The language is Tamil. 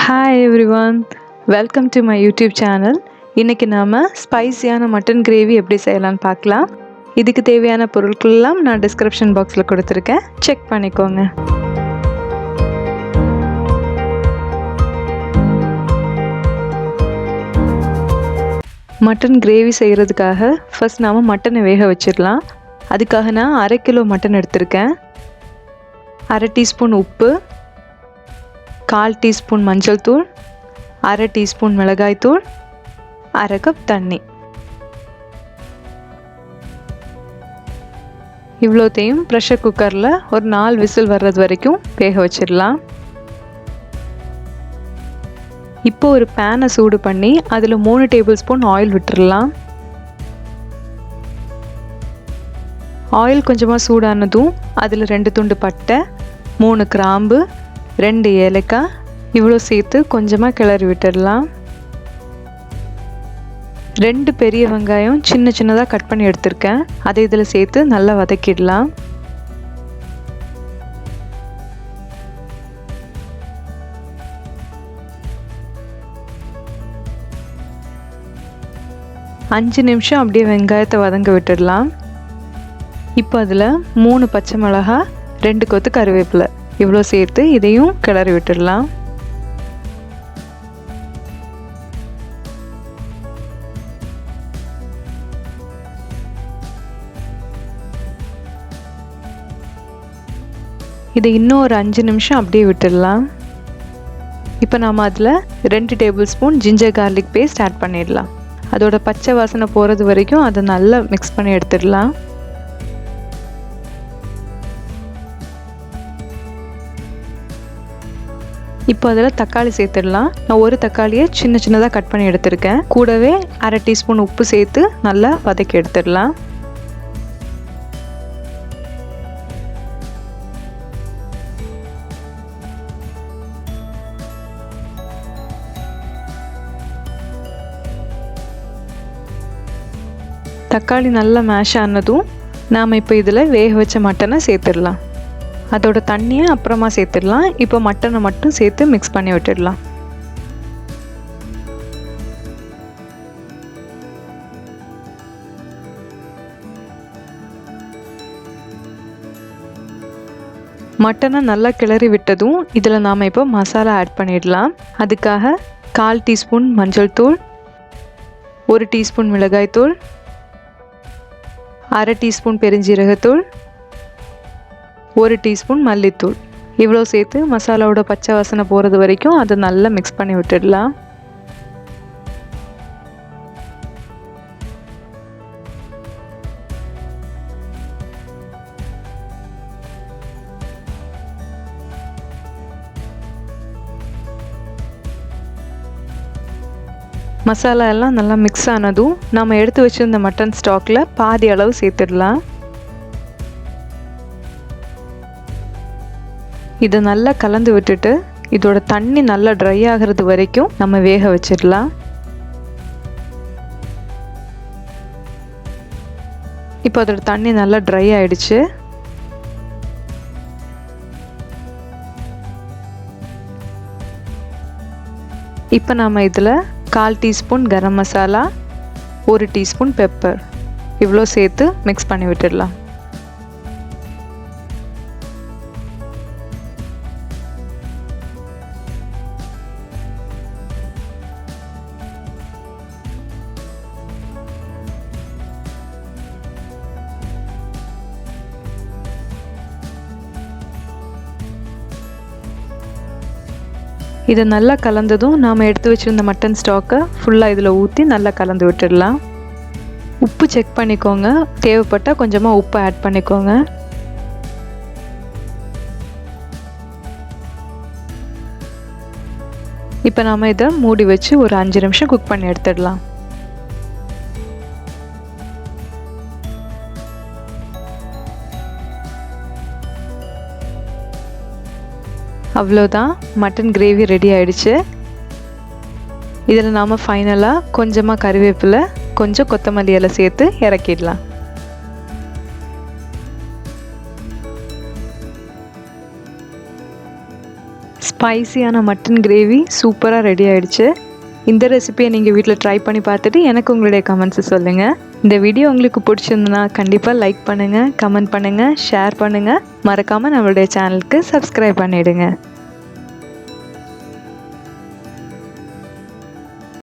Hi everyone, welcome to my YouTube channel. இன்றைக்கி நாம் ஸ்பைசியான மட்டன் கிரேவி எப்படி செய்யலான்னு பார்க்கலாம். இதுக்கு தேவையான பொருட்களெல்லாம் நான் டிஸ்கிரிப்ஷன் பாக்ஸில் கொடுத்துருக்கேன், செக் பண்ணிக்கோங்க. மட்டன் கிரேவி செய்கிறதுக்காக ஃபஸ்ட் நாம் மட்டனை வேக வச்சிடலாம். அதுக்காக நான் 1/2 கிலோ மட்டன் எடுத்திருக்கேன். 1/2 டீஸ்பூன் உப்பு, 1/4 டீஸ்பூன் மஞ்சள் தூள், 1/2 டீஸ்பூன் மிளகாய் தூள், 1/2 கப் தண்ணி. இவ்வளோத்தையும் ப்ரெஷர் குக்கரில் ஒரு 4 விசில் வர்றது வரைக்கும் வேக வச்சிடலாம். இப்போ ஒரு பேனை சூடு பண்ணி அதில் 3 டேபிள் ஸ்பூன் ஆயில் விட்டுடலாம். ஆயில் கொஞ்சமாக சூடானதும் அதில் 2 துண்டு பட்டை, 3 கிராம்பு, 2 ஏலக்காய் இவ்வளோ சேர்த்து கொஞ்சமாக கிளறி விட்டுடலாம். 2 பெரிய வெங்காயம் சின்ன சின்னதாக கட் பண்ணி எடுத்திருக்கேன், அதை இதில் சேர்த்து நல்லா வதக்கிடலாம். அஞ்சு நிமிஷம் அப்படியே வெங்காயத்தை வதங்க விட்டுடலாம். இப்போ அதில் 3 பச்சை மிளகாய், 2 கொத்து கருவேப்பிலை இவ்வளோ சேர்த்து இதையும் கிளறி விட்டுடலாம். இதை இன்னும் ஒரு 5 நிமிஷம் அப்படியே விட்டுடலாம். இப்போ நாம் அதில் 2 tablespoon ginger garlic paste add பண்ணிடலாம். அதோட பச்சை வாசனை போகிறது வரைக்கும் அதை நல்லா மிக்ஸ் பண்ணி எடுத்துடலாம். இப்போ அதில் தக்காளி சேர்த்துடலாம். நான் ஒரு தக்காளியை சின்ன சின்னதாக கட் பண்ணி எடுத்திருக்கேன். கூடவே 1/2 டீஸ்பூன் உப்பு சேர்த்து நல்லா வதக்கி எடுத்துடலாம். தக்காளி நல்லா மேஷ் ஆனதும் நாம் இப்போ இதில் வேக வச்ச மட்டனை சேர்த்துடலாம். அதோட தண்ணியை அப்புறமா சேர்த்துடலாம். இப்போ மட்டனை மட்டும் சேர்த்து மிக்ஸ் பண்ணி விட்டுடலாம். மட்டனை நல்லா கிளறி விட்டதும் இதில் நாம் இப்போ மசாலா ஆட் பண்ணிடலாம். அதுக்காக 1/4 டீஸ்பூன் மஞ்சள் தூள், 1 டீஸ்பூன் மிளகாய் தூள், 1/2 டீஸ்பூன் பெருஞ்சீரகத்தூள், 1 டீஸ்பூன் மல்லித்தூள் இவ்வளோ சேர்த்து மசாலாவோட பச்சை வாசனை போகிறது வரைக்கும் அதை நல்லா மிக்ஸ் பண்ணி விட்டுடலாம். மசாலா எல்லாம் நல்லா மிக்ஸ் ஆனதும் நாம் எடுத்து வச்சுருந்த மட்டன் ஸ்டாக்கில் பாதி அளவு சேர்த்துடலாம். இதை நல்லா கலந்து விட்டுட்டு இதோட தண்ணி நல்லா ட்ரை ஆகிறது வரைக்கும் நம்ம வேக வச்சிடலாம். இப்போ அதோட தண்ணி நல்லா ட்ரை ஆயிடுச்சு. இப்போ நாம் இதில் 1/4 teaspoon garam masala, 1 teaspoon pepper இவ்வளோ சேர்த்து மிக்ஸ் பண்ணி விட்டுடலாம். இதை நல்லா கலந்ததும் நாம் எடுத்து வச்சுருந்த மட்டன் ஸ்டாக்கை ஃபுல்லாக இதில் ஊற்றி நல்லா கலந்து விட்டுடலாம். உப்பு செக் பண்ணிக்கோங்க, தேவைப்பட்டால் கொஞ்சமாக உப்பு ஆட் பண்ணிக்கோங்க. இப்போ நாம் இதை மூடி வச்சு ஒரு 5 நிமிஷம் குக் பண்ணி எடுத்துடலாம். அவ்வளோதான், மட்டன் கிரேவி ரெடி ஆயிடுச்சு. இதில் நாம் ஃபைனலாக கொஞ்சமாக கறிவேப்பிலை, கொஞ்சம் கொத்தமல்லி இலை சேர்த்து இறக்கிடலாம். ஸ்பைசியான மட்டன் கிரேவி சூப்பராக ரெடி ஆகிடுச்சு. இந்த ரெசிபியை நீங்கள் வீட்டில் ட்ரை பண்ணி பார்த்துட்டு எனக்கு உங்களுடைய கமெண்ட்ஸை சொல்லுங்கள். இந்த வீடியோ உங்களுக்கு பிடிச்சிருந்ததுன்னா கண்டிப்பாக லைக் பண்ணுங்கள், கமெண்ட் பண்ணுங்கள், ஷேர் பண்ணுங்கள். மறக்காமல் நம்மளுடைய சேனலுக்கு சப்ஸ்கிரைப் பண்ணிவிடுங்க.